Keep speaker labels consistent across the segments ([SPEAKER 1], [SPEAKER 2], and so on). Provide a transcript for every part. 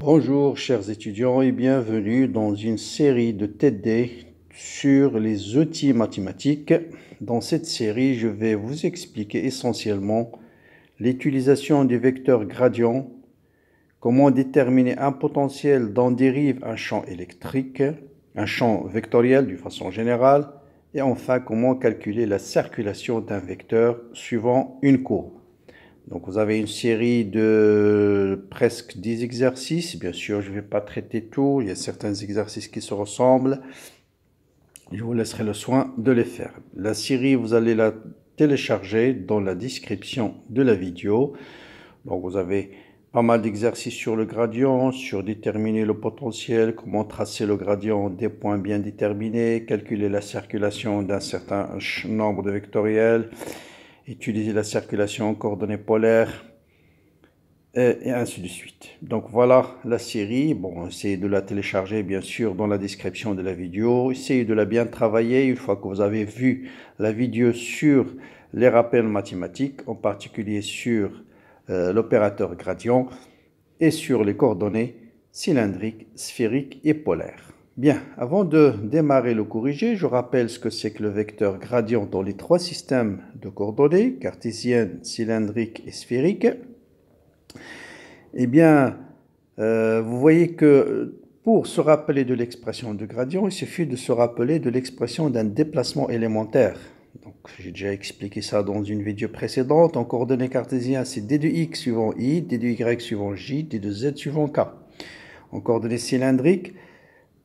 [SPEAKER 1] Bonjour chers étudiants et bienvenue dans une série de TD sur les outils mathématiques. Dans cette série, je vais vous expliquer essentiellement l'utilisation du vecteur gradient, comment déterminer un potentiel dont dérive un champ électrique, un champ vectoriel d'une façon générale, et enfin comment calculer la circulation d'un vecteur suivant une courbe. Donc vous avez une série de presque 10 exercices. Bien sûr, je ne vais pas traiter tout. Il y a certains exercices qui se ressemblent. Je vous laisserai le soin de les faire. La série, vous allez la télécharger dans la description de la vidéo. Donc vous avez pas mal d'exercices sur le gradient, sur déterminer le potentiel, comment tracer le gradient des points bien déterminés, calculer la circulation d'un certain nombre de vectoriels, utiliser la circulation en coordonnées polaires, et ainsi de suite. Donc voilà la série. Bon, essayez de la télécharger bien sûr dans la description de la vidéo. Essayez de la bien travailler une fois que vous avez vu la vidéo sur les rappels mathématiques, en particulier sur l'opérateur gradient et sur les coordonnées cylindriques, sphériques et polaires. Bien, avant de démarrer le corrigé, je rappelle ce que c'est que le vecteur gradient dans les trois systèmes de coordonnées, cartésienne, cylindrique et sphérique. Eh bien, vous voyez que pour se rappeler de l'expression de gradient, il suffit de se rappeler de l'expression d'un déplacement élémentaire. Donc, j'ai déjà expliqué ça dans une vidéo précédente. En coordonnées cartésiennes, c'est d de x suivant i, d de y suivant j, d de z suivant k. En coordonnées cylindriques,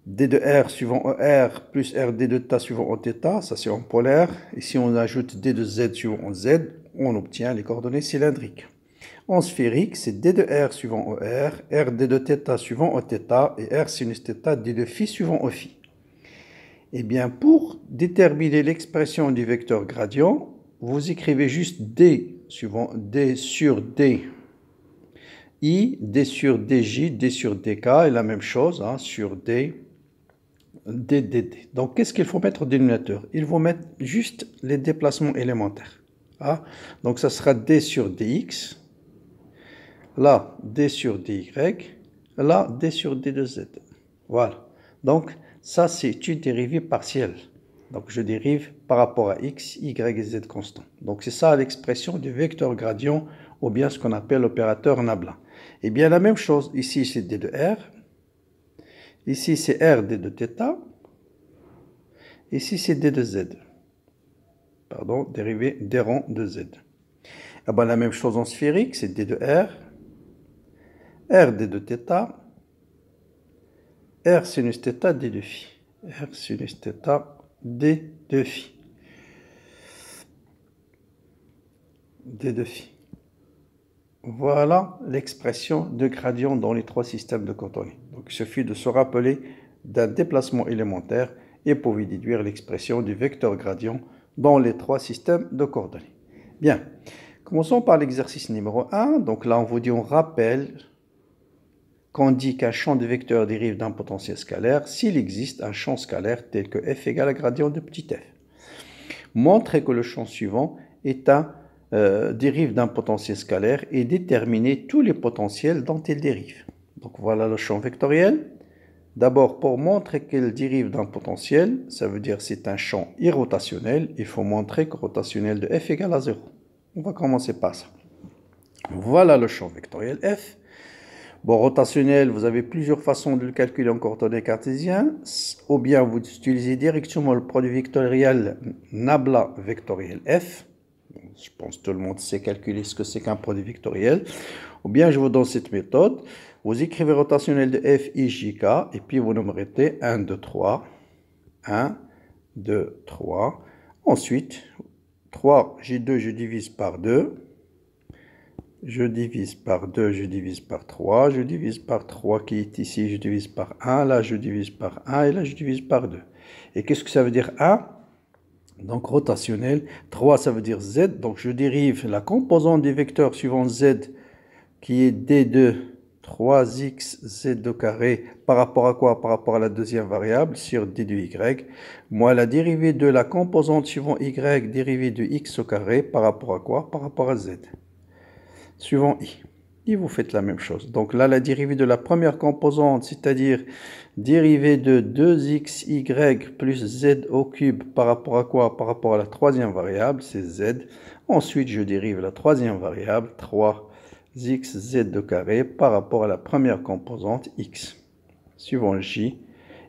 [SPEAKER 1] d de r suivant er plus r d de θ suivant θ, ça c'est en polaire. Et si on ajoute d de z suivant z, on obtient les coordonnées cylindriques. En sphérique, c'est d de r suivant OR, r d de θ suivant θ et r sinus θ d de phi suivant phi. Eh bien, pour déterminer l'expression du vecteur gradient, vous écrivez juste d suivant d sur d i, d sur dj, d sur dk, et la même chose sur d, d, d, d. Donc, qu'est-ce qu'il faut mettre au dénominateur? Il faut mettre juste les déplacements élémentaires. Donc, ça sera d sur dx. Là, d sur dy, là, d sur d de z. Voilà. Donc, ça, c'est une dérivée partielle. Donc, je dérive par rapport à x, y et z constants. Donc, c'est ça l'expression du vecteur gradient, ou bien ce qu'on appelle l'opérateur Nabla. Eh bien, la même chose, ici, c'est d de r. Ici, c'est r d de θ. Ici, c'est d de z. Pardon, dérivée d rond de z. Eh bien, la même chose en sphérique, c'est d de r. R d de θ, R sinus θ d de phi. R sinus θ d de phi. D de phi. Voilà l'expression de gradient dans les trois systèmes de coordonnées. Donc il suffit de se rappeler d'un déplacement élémentaire et vous pouvez déduire l'expression du vecteur gradient dans les trois systèmes de coordonnées. Bien, commençons par l'exercice numéro 1. Donc là, on vous dit, on rappelle qu'on dit qu'un champ de vecteur dérive d'un potentiel scalaire s'il existe un champ scalaire tel que f égale à gradient de petit f. Montrez que le champ suivant est dérive d'un potentiel scalaire et déterminez tous les potentiels dont il dérive. Donc voilà le champ vectoriel. D'abord, pour montrer qu'il dérive d'un potentiel, ça veut dire que c'est un champ irrotationnel. Il faut montrer que rotationnel de f égale à 0. On va commencer par ça. Voilà le champ vectoriel f. Bon, rotationnel, vous avez plusieurs façons de le calculer en coordonnées cartésiennes, ou bien vous utilisez directement le produit vectoriel Nabla vectoriel f. Je pense que tout le monde sait calculer ce que c'est qu'un produit vectoriel. Ou bien je vous donne cette méthode. Vous écrivez rotationnel de f, i, j, k, et puis vous numératez 1, 2, 3. 1, 2, 3. Ensuite, 3, j2, je divise par 2. Je divise par 2, je divise par 3, je divise par 3 qui est ici, je divise par 1, là je divise par 1 et là je divise par 2. Et qu'est-ce que ça veut dire 1? Donc rotationnel, 3 ça veut dire z, donc je dérive la composante du vecteur suivant z qui est d de 3x z au carré par rapport à quoi? Par rapport à la deuxième variable sur d de y. Moi la dérivée de la composante suivant y, dérivée de x au carré par rapport à quoi? Par rapport à z. Suivant i. et vous faites la même chose. Donc là, la dérivée de la première composante, c'est-à-dire dérivée de 2xy plus z au cube par rapport à quoi? Par rapport à la troisième variable, c'est z. Ensuite, je dérive la troisième variable, 3xz au carré par rapport à la première composante x, suivant j.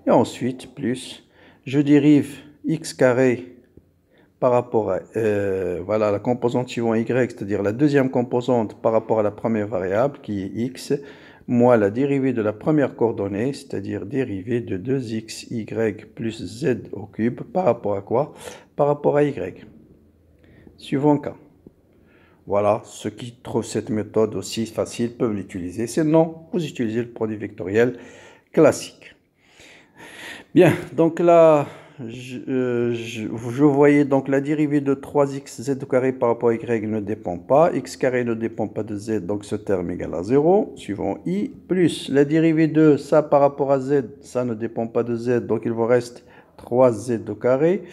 [SPEAKER 1] Et ensuite, plus, je dérive x carré par rapport à voilà, la composante suivant y, c'est-à-dire la deuxième composante par rapport à la première variable qui est x, moins la dérivée de la première coordonnée, c'est-à-dire dérivée de 2xy plus z au cube par rapport à quoi? Par rapport à y. Suivant cas. Voilà, ceux qui trouvent cette méthode aussi facile peuvent l'utiliser. Sinon, vous utilisez le produit vectoriel classique. Bien, donc là, je voyais donc la dérivée de 3xz au carré par rapport à y ne dépend pas. X carré ne dépend pas de z, donc ce terme égale à 0, suivant i, plus la dérivée de ça par rapport à z, ça ne dépend pas de z, donc il vous reste 3z au carré.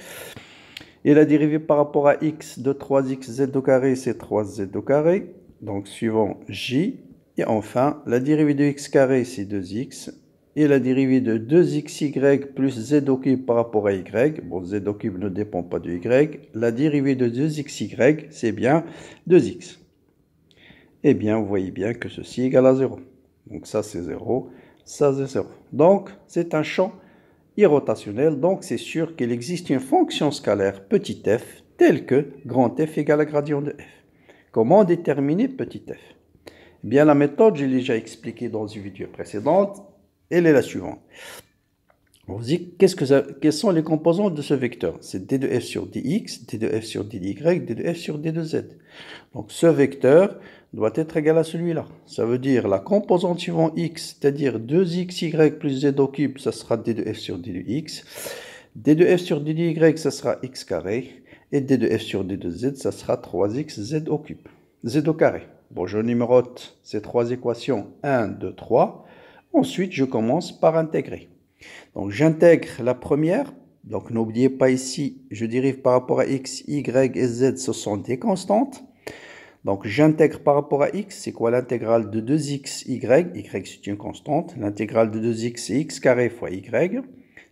[SPEAKER 1] Et la dérivée par rapport à x de 3xz au carré, c'est 3z au carré, donc suivant j. Et enfin, la dérivée de x carré, c'est 2x. Et la dérivée de 2xy plus z au cube par rapport à y, bon, z au cube ne dépend pas de y, la dérivée de 2xy, c'est bien 2x. Eh bien, vous voyez bien que ceci est égal à 0. Donc ça, c'est 0, ça, c'est 0. Donc, c'est un champ irrotationnel, donc c'est sûr qu'il existe une fonction scalaire petit f, telle que grand F égale à gradient de f. Comment déterminer petit f? Eh bien, la méthode, j'ai déjà expliqué dans une vidéo précédente. Elle est la suivante. On vous dit quelles sont les composantes de ce vecteur? C'est d de f sur dx, d de f sur dy, d de f sur d de z. Donc ce vecteur doit être égal à celui-là. Ça veut dire la composante suivant x, c'est-à-dire 2xy plus z au cube, ça sera d de f sur d de x. d de f sur d de y, ça sera x carré. Et d de f sur d de z, ça sera 3xz au cube. Z au carré. Bon, je numérote ces trois équations 1, 2, 3. Ensuite, je commence par intégrer. Donc, j'intègre la première. Donc, n'oubliez pas ici, je dérive par rapport à x, y et z, ce sont des constantes. Donc, j'intègre par rapport à x, c'est quoi l'intégrale de 2x, y? Y, c'est une constante. L'intégrale de 2x, c'est x carré fois y.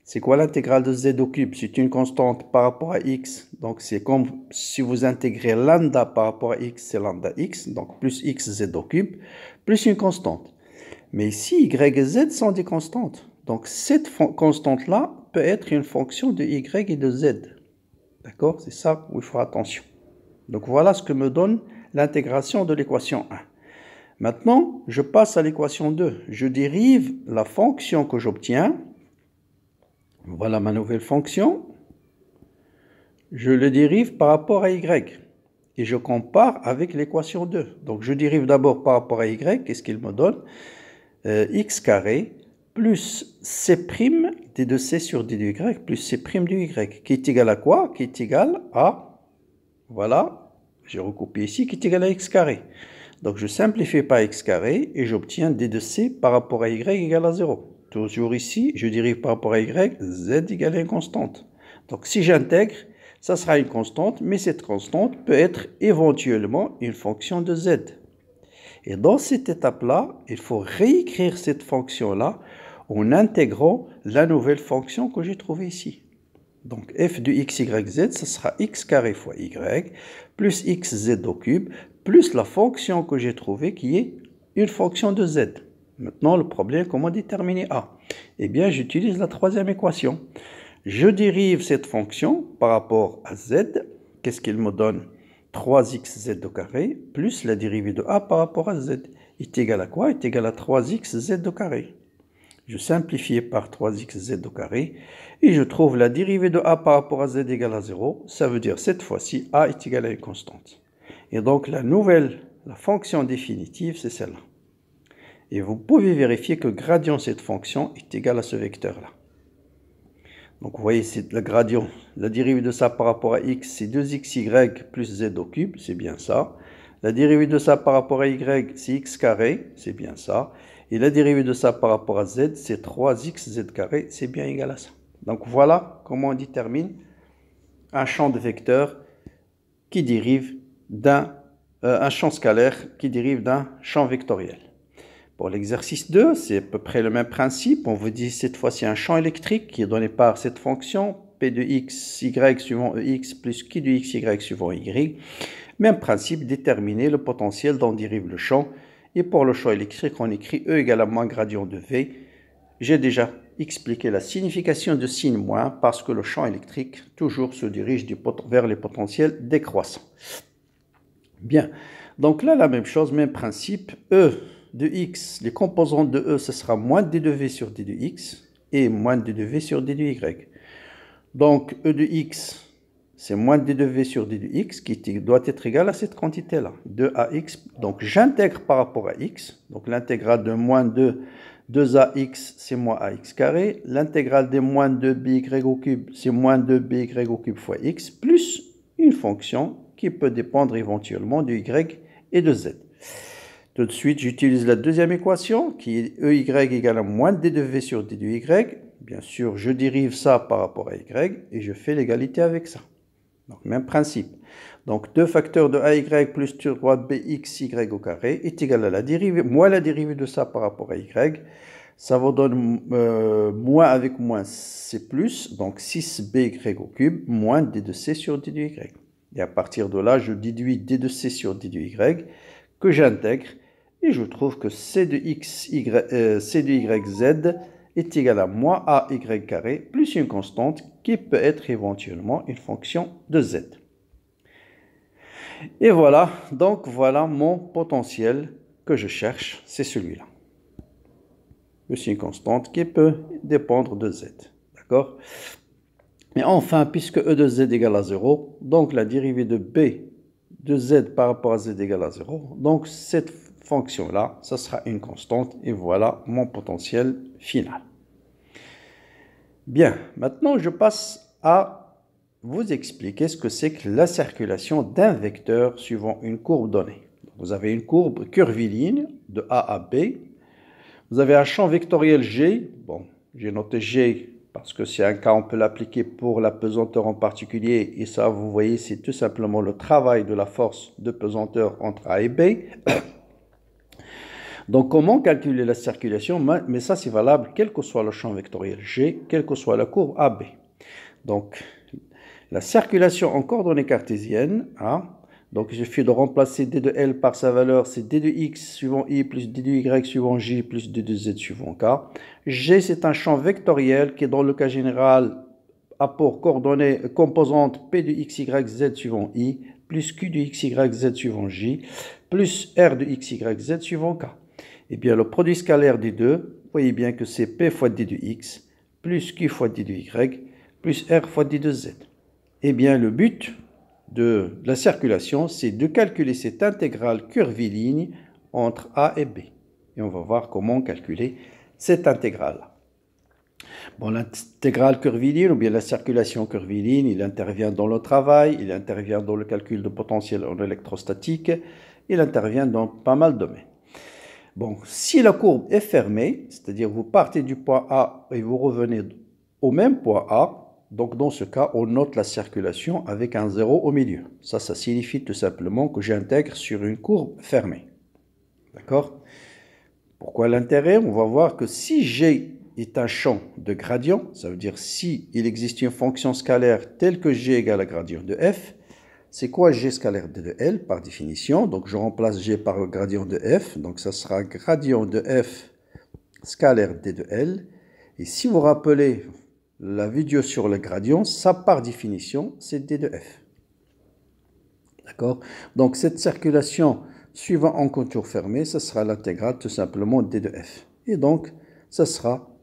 [SPEAKER 1] C'est quoi l'intégrale de z au cube? C'est une constante par rapport à x. Donc, c'est comme si vous intégrez lambda par rapport à x, c'est lambda x. Donc, plus x z au cube, plus une constante. Mais ici, y et z sont des constantes. Donc, cette constante-là peut être une fonction de y et de z. D'accord? C'est ça où il faut attention. Donc, voilà ce que me donne l'intégration de l'équation 1. Maintenant, je passe à l'équation 2. Je dérive la fonction que j'obtiens. Voilà ma nouvelle fonction. Je le dérive par rapport à y. Et je compare avec l'équation 2. Donc, je dérive d'abord par rapport à y. Qu'est-ce qu'il me donne? X carré plus c' d de c sur d de y plus c' de y, qui est égal à quoi? Qui est égal à, voilà, j'ai recopié ici, qui est égal à x carré. Donc je simplifie par x carré et j'obtiens d de c par rapport à y égale à 0. Toujours ici, je dérive par rapport à y, z égale à une constante. Donc si j'intègre, ça sera une constante, mais cette constante peut être éventuellement une fonction de z. Et dans cette étape-là, il faut réécrire cette fonction-là en intégrant la nouvelle fonction que j'ai trouvée ici. Donc f de x, y, z, ce sera x carré fois y, plus xz au cube, plus la fonction que j'ai trouvée qui est une fonction de z. Maintenant, le problème, comment déterminer a? Eh bien, j'utilise la troisième équation. Je dérive cette fonction par rapport à z. Qu'est-ce qu'il me donne? 3xz au carré plus la dérivée de a par rapport à z est égal à quoi? Est égal à 3xz au carré. Je simplifie par 3xz au carré et je trouve la dérivée de a par rapport à z égale à 0. Ça veut dire cette fois-ci a est égal à une constante. Et donc la fonction définitive, c'est celle-là. Et vous pouvez vérifier que le gradient de cette fonction est égal à ce vecteur-là. Donc vous voyez, c'est le gradient. La dérivée de ça par rapport à x, c'est 2xy plus z au cube, c'est bien ça. La dérivée de ça par rapport à y, c'est x carré, c'est bien ça. Et la dérivée de ça par rapport à z, c'est 3xz carré, c'est bien égal à ça. Donc voilà comment on détermine un champ de vecteurs qui dérive d'un un champ scalaire qui dérive d'un champ vectoriel. Pour l'exercice 2, c'est à peu près le même principe. On vous dit cette fois-ci un champ électrique qui est donné par cette fonction P de x, y suivant ex plus Q de x, y suivant y. Même principe, déterminer le potentiel dont dérive le champ. Et pour le champ électrique, on écrit E égale à moins gradient de V. J'ai déjà expliqué la signification de signe moins parce que le champ électrique toujours se dirige vers les potentiels décroissants. Bien, donc là, la même chose, même principe. E de x, les composantes de E, ce sera moins d de V sur d de x et moins d de V sur d de y. Donc, E de x, c'est moins d de V sur d de x qui doit être égal à cette quantité-là, 2ax. Donc, j'intègre par rapport à x. Donc, l'intégrale de moins 2ax, c'est moins ax carré. L'intégrale des moins 2by au cube, c'est moins 2by au cube fois x, plus une fonction qui peut dépendre éventuellement de y et de z. Tout de suite, j'utilise la deuxième équation qui est EY égale à moins d de V sur d de y. Bien sûr, je dérive ça par rapport à y et je fais l'égalité avec ça. Donc, même principe. Donc, 2 facteurs de AY plus 3 BXY au carré est égal à la dérivée, moins la dérivée de ça par rapport à Y. Ça vous donne moins avec moins, c'est plus. Donc, 6BY au cube moins D de C sur D de Y. Et à partir de là, je déduis D de C sur D de Y que j'intègre. Et je trouve que C de YZ est égal à moins AY carré plus une constante qui peut être éventuellement une fonction de Z. Et voilà, donc voilà mon potentiel que je cherche, c'est celui-là. C'est une constante qui peut dépendre de Z. D'accord? Mais enfin, puisque E de Z égale à 0, donc la dérivée de B de Z par rapport à Z égale à 0, donc cette fonction-là, ça sera une constante, et voilà mon potentiel final. Bien, maintenant je passe à vous expliquer ce que c'est que la circulation d'un vecteur suivant une courbe donnée. Vous avez une courbe curviligne de A à B. Vous avez un champ vectoriel G. Bon, j'ai noté G parce que c'est un cas, on peut l'appliquer pour la pesanteur en particulier. Et ça, vous voyez, c'est tout simplement le travail de la force de pesanteur entre A et B. Donc, comment calculer la circulation? Mais ça, c'est valable quel que soit le champ vectoriel G, quelle que soit la courbe AB. Donc, la circulation en coordonnées cartésiennes, hein, donc il suffit de remplacer d de L par sa valeur, c'est d de x suivant i plus d de y suivant j plus d de z suivant k. G, c'est un champ vectoriel qui, dans le cas général, a pour coordonnées composantes p de x, y, z suivant i, plus q de x, y, z suivant j, plus r de x, y, z suivant k. Eh bien, le produit scalaire des deux, vous voyez bien que c'est p fois d de x, plus q fois d de y, plus r fois d de z. Eh bien, le but de la circulation, c'est de calculer cette intégrale curviligne entre A et B. Et on va voir comment calculer cette intégrale-là. Bon, l'intégrale curviligne, ou bien la circulation curviligne, il intervient dans le travail, il intervient dans le calcul de potentiel en électrostatique, il intervient dans pas mal de domaines. Bon, si la courbe est fermée, c'est-à-dire vous partez du point A et vous revenez au même point A, donc dans ce cas, on note la circulation avec un 0 au milieu. Ça signifie tout simplement que j'intègre sur une courbe fermée. D'accord? Pourquoi l'intérêt? On va voir que si G est un champ de gradient, ça veut dire si il existe une fonction scalaire telle que G égale à gradient de F, c'est quoi G scalaire d de L par définition? Donc je remplace G par le gradient de F, donc ça sera gradient de F scalaire d de L. Et si vous rappelez la vidéo sur le gradient, ça par définition, c'est d de F. D'accord? Donc cette circulation suivant en contour fermé, ça sera l'intégrale tout simplement d de F. Et donc, ça sera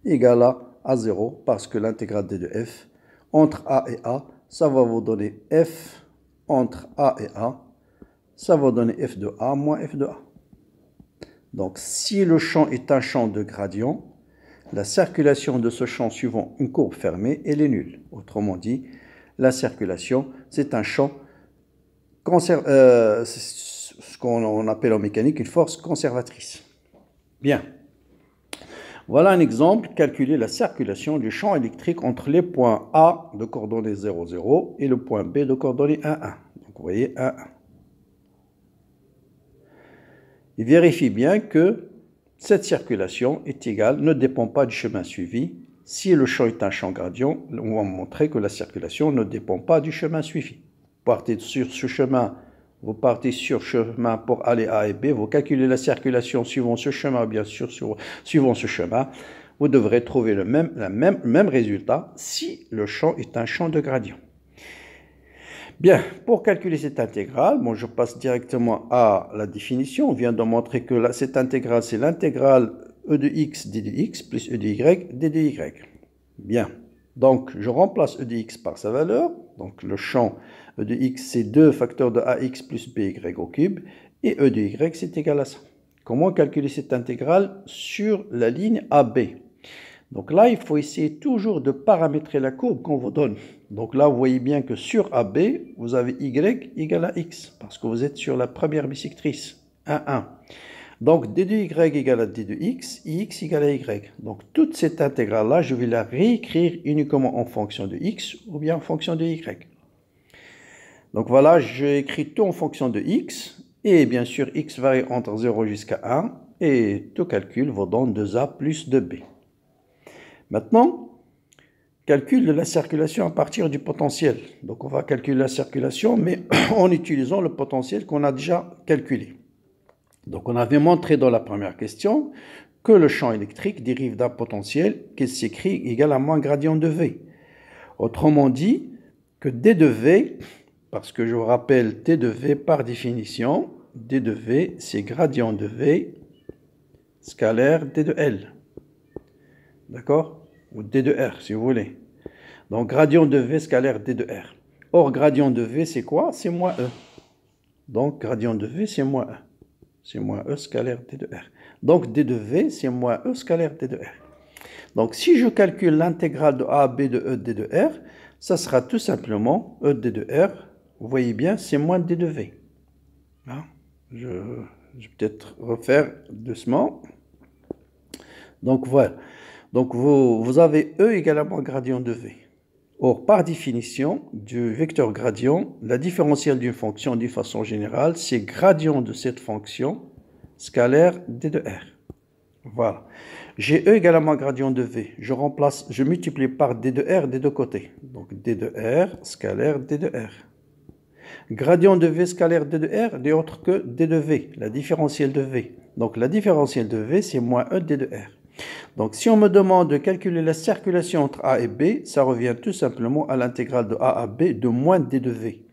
[SPEAKER 1] égal à 0 parce que l'intégrale d de F entre A et A, ça va vous donner F entre A et A, ça va donner F de A moins F de A. Donc si le champ est un champ de gradient, la circulation de ce champ suivant une courbe fermée, elle est nulle. Autrement dit, la circulation, c'est un champ, ce qu'on appelle en mécanique une force conservatrice. Bien. Voilà un exemple, calculer la circulation du champ électrique entre les points A de coordonnées 0, 0 et le point B de coordonnées 1, 1. Donc vous voyez 1, 1. il vérifie bien que cette circulation est égale, ne dépend pas du chemin suivi. Si le champ est un champ gradient, on va montrer que la circulation ne dépend pas du chemin suivi. Vous partez sur ce chemin, vous partez sur chemin pour aller A et B, vous calculez la circulation suivant ce chemin, bien sûr, suivant ce chemin, vous devrez trouver le même résultat si le champ est un champ de gradient. Bien, pour calculer cette intégrale, bon, je passe directement à la définition. On vient de montrer que cette intégrale, c'est l'intégrale e de x d de x plus e de y d de y. Bien, donc je remplace e de x par sa valeur. Donc le champ e de x, c'est 2 facteurs de ax plus by au cube. Et e de y, c'est égal à ça. Comment calculer cette intégrale sur la ligne AB? Donc là, il faut essayer toujours de paramétrer la courbe qu'on vous donne. Donc là, vous voyez bien que sur AB, vous avez y égale à x, parce que vous êtes sur la première bisectrice, 1, 1. Donc d de y égale à d de x, ix égale à y. Donc toute cette intégrale-là, je vais la réécrire uniquement en fonction de x ou bien en fonction de y. Donc voilà, j'ai écrit tout en fonction de x, et bien sûr, x varie entre 0 jusqu'à 1, et tout calcul vous donne 2a plus 2b. Maintenant, calcul de la circulation à partir du potentiel. Donc on va calculer la circulation, mais en utilisant le potentiel qu'on a déjà calculé. Donc on avait montré dans la première question que le champ électrique dérive d'un potentiel qui s'écrit égal à moins gradient de V. Autrement dit, que D de V, parce que je vous rappelle D de V par définition, D de V c'est gradient de V scalaire D de L. D'accord? Ou D de R, si vous voulez. Donc, gradient de V scalaire D de R. Or, gradient de V, c'est quoi? C'est moins E. Donc, gradient de V, c'est moins E. C'est moins E scalaire D de R. Donc, D de V, c'est moins E scalaire D de R. Donc, si je calcule l'intégrale de A à B de E D de R, ça sera tout simplement E D de R. Vous voyez bien, c'est moins D de V. Hein? Je vais peut-être refaire doucement. Donc, voilà. Donc, vous avez E également gradient de V. Or, par définition du vecteur gradient, la différentielle d'une fonction d'une façon générale, c'est gradient de cette fonction scalaire d de r. Voilà. J'ai E également gradient de V. Je multiplie par d de r des deux côtés. Donc, d de r scalaire d de r. Gradient de V scalaire d de r n'est autre que d de V, la différentielle de V. Donc, la différentielle de V, c'est moins E d de r. Donc, si on me demande de calculer la circulation entre A et B, ça revient tout simplement à l'intégrale de A à B de moins D de V.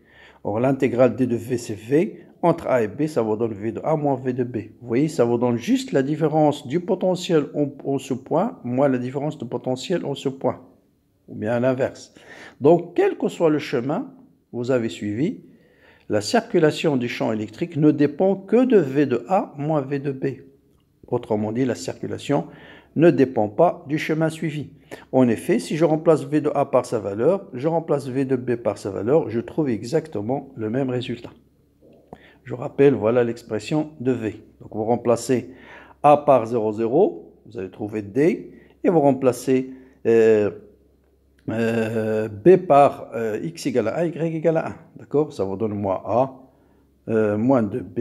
[SPEAKER 1] Or, l'intégrale D de V, c'est V. Entre A et B, ça vous donne V de A moins V de B. Vous voyez, ça vous donne juste la différence du potentiel en ce point, moins la différence de potentiel en ce point. Ou bien à l'inverse. Donc, quel que soit le chemin, vous avez suivi, la circulation du champ électrique ne dépend que de V de A moins V de B. Autrement dit, la circulation ne dépend pas du chemin suivi. En effet, si je remplace V de A par sa valeur, je remplace V de B par sa valeur, je trouve exactement le même résultat. Je rappelle, voilà l'expression de V. Donc vous remplacez A par 0, 0, vous allez trouver D, et vous remplacez B par X égale à A, Y égale à 1. D'accord? Ça vous donne moins A, moins de B,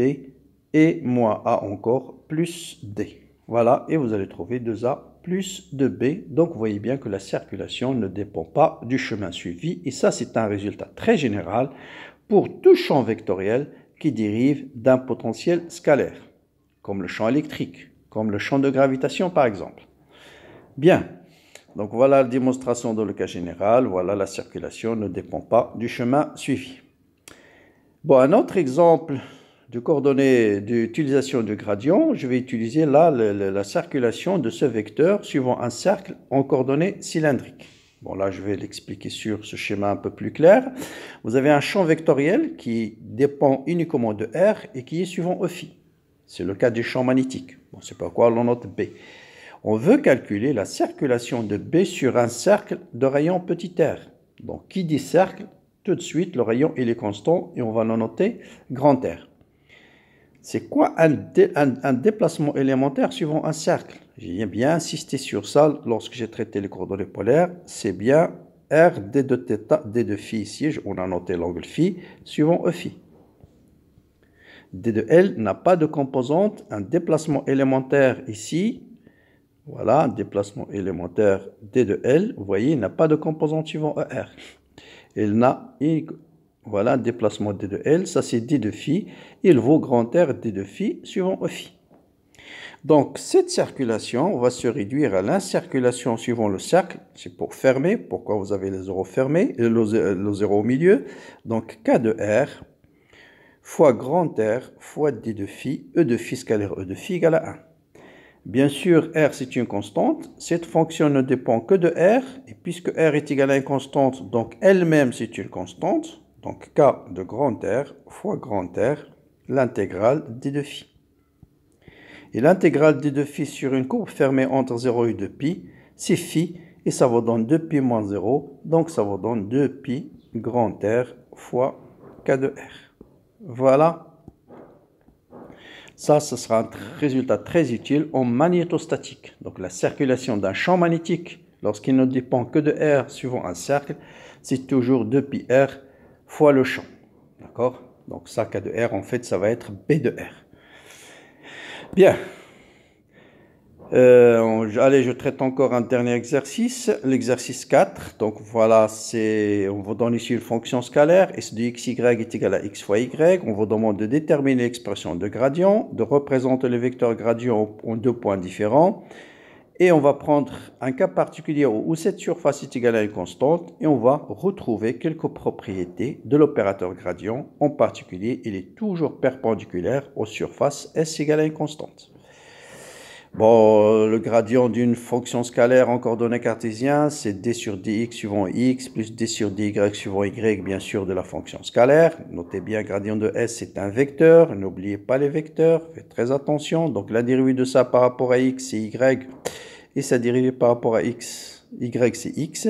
[SPEAKER 1] et moins A encore, plus D. Voilà, et vous allez trouver 2A plus 2B. Donc, vous voyez bien que la circulation ne dépend pas du chemin suivi. Et ça, c'est un résultat très général pour tout champ vectoriel qui dérive d'un potentiel scalaire, comme le champ électrique, comme le champ de gravitation, par exemple. Bien, donc voilà la démonstration dans le cas général. Voilà, la circulation ne dépend pas du chemin suivi. Bon, un autre exemple de coordonnées d'utilisation du gradient, je vais utiliser là la circulation de ce vecteur suivant un cercle en coordonnées cylindriques. Bon, là, je vais l'expliquer sur ce schéma un peu plus clair. Vous avez un champ vectoriel qui dépend uniquement de R et qui est suivant phi. C'est le cas du champ magnétique. Bon, c'est pourquoi l'on note B. On veut calculer la circulation de B sur un cercle de rayon petit r. Donc, qui dit cercle, tout de suite, le rayon il est constant et on va le noter grand R. C'est quoi un déplacement élémentaire suivant un cercle? J'ai bien insisté sur ça lorsque j'ai traité les coordonnées polaires. C'est bien R d de θ, d de phi ici. On a noté l'angle phi suivant phi. D de L n'a pas de composante. Un déplacement élémentaire ici. Voilà, déplacement élémentaire D de L. Vous voyez, il n'a pas de composante suivant ER. Il n'a... Voilà, déplacement D de L. Ça, c'est D de phi. Il vaut grand R D de phi suivant E phi. Donc, cette circulation va se réduire à l'incirculation suivant le cercle. C'est pour fermer. Pourquoi vous avez les zéros fermés, le zéro au milieu. Donc, K de R fois grand R fois D de phi, E de phi scalaire E de phi égale à 1. Bien sûr, R, c'est une constante. Cette fonction ne dépend que de R. Et puisque R est égal à une constante, donc elle-même, c'est une constante. Donc, K de grand R fois grand R, l'intégrale D de phi. Et l'intégrale d de phi sur une courbe fermée entre 0 et 2π, c'est phi, et ça vous donne 2π moins 0, donc ça vous donne 2π grand R fois K de R. Voilà. Ça, ce sera un résultat très utile en magnétostatique. Donc la circulation d'un champ magnétique, lorsqu'il ne dépend que de R suivant un cercle, c'est toujours 2π R fois le champ. D'accord? Donc ça, K de R, en fait, ça va être B de R. Bien. Allez, je traite encore un dernier exercice, l'exercice 4. Donc voilà, on vous donne ici une fonction scalaire, s de xy est égal à x fois y. On vous demande de déterminer l'expression de gradient, de représenter le vecteur gradient en deux points différents. Et on va prendre un cas particulier où cette surface est égale à une constante et on va retrouver quelques propriétés de l'opérateur gradient. En particulier, il est toujours perpendiculaire aux surfaces S égale à une constante. Bon, le gradient d'une fonction scalaire en coordonnées cartésiennes, c'est d sur dx suivant x plus d sur dy suivant y, bien sûr, de la fonction scalaire. Notez bien, gradient de S, c'est un vecteur. N'oubliez pas les vecteurs, faites très attention. Donc, la dérivée de ça par rapport à x, c'est y. Et sa dérivée par rapport à x, y, c'est x.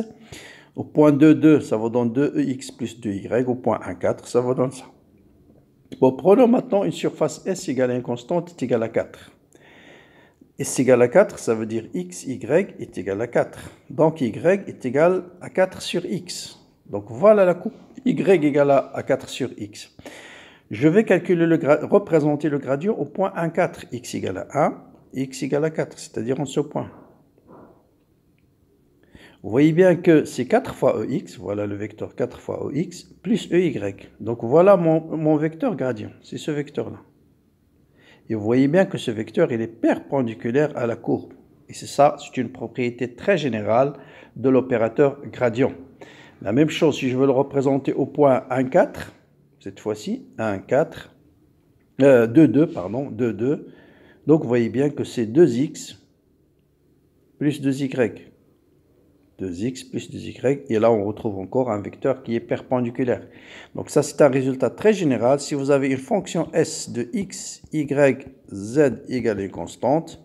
[SPEAKER 1] Au point 2, 2, ça vous donne 2ex plus 2y. Au point 1, 4, ça vous donne ça. Bon, prenons maintenant une surface S égale à une constante est égale à 4. S égale à 4, ça veut dire x, y est égal à 4. Donc, y est égal à 4 sur x. Donc, voilà la coupe y égale à 4 sur x. Je vais calculer représenter le gradient au point 1, 4. X égale à 1, x égale à 4, c'est-à-dire en ce point. Vous voyez bien que c'est 4 fois EX, voilà le vecteur 4 fois EX, plus EY. Donc voilà mon vecteur gradient, c'est ce vecteur-là. Et vous voyez bien que ce vecteur, il est perpendiculaire à la courbe. Et c'est ça, c'est une propriété très générale de l'opérateur gradient. La même chose, si je veux le représenter au point 1, 4, cette fois-ci, 1, 4, 2, 2, pardon, 2, 2. Donc vous voyez bien que c'est 2x plus 2y. 2x plus 2y, et là on retrouve encore un vecteur qui est perpendiculaire. Donc ça c'est un résultat très général. Si vous avez une fonction S de x, y, z égale une constante,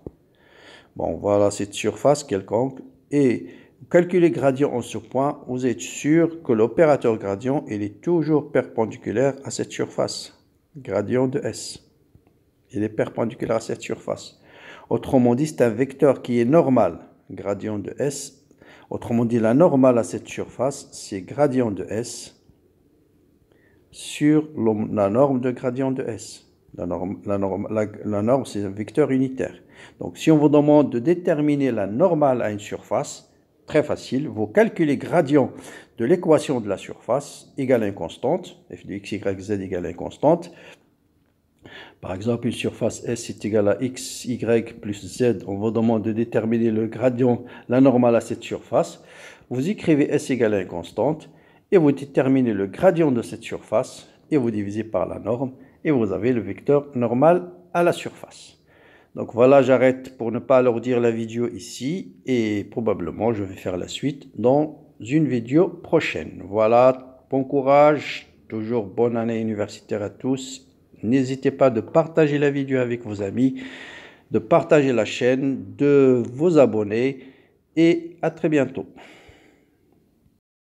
[SPEAKER 1] bon voilà cette surface quelconque, et vous calculez gradient en ce point, vous êtes sûr que l'opérateur gradient il est toujours perpendiculaire à cette surface. Gradient de S, il est perpendiculaire à cette surface. Autrement dit, c'est un vecteur qui est normal. Gradient de S. Autrement dit, la normale à cette surface, c'est gradient de S sur la norme de gradient de S. La norme, c'est un vecteur unitaire. Donc, si on vous demande de déterminer la normale à une surface, très facile, vous calculez gradient de l'équation de la surface égale à une constante, f de x, y, z égale à une constante. Par exemple, une surface S est égale à x, y plus z. On vous demande de déterminer le gradient, la normale à cette surface. Vous écrivez S égale à une constante et vous déterminez le gradient de cette surface et vous divisez par la norme et vous avez le vecteur normal à la surface. Donc voilà, j'arrête pour ne pas alourdir la vidéo ici et probablement je vais faire la suite dans une vidéo prochaine. Voilà, bon courage, toujours bonne année universitaire à tous. N'hésitez pas de partager la vidéo avec vos amis, de partager la chaîne, de vous abonner et à très bientôt.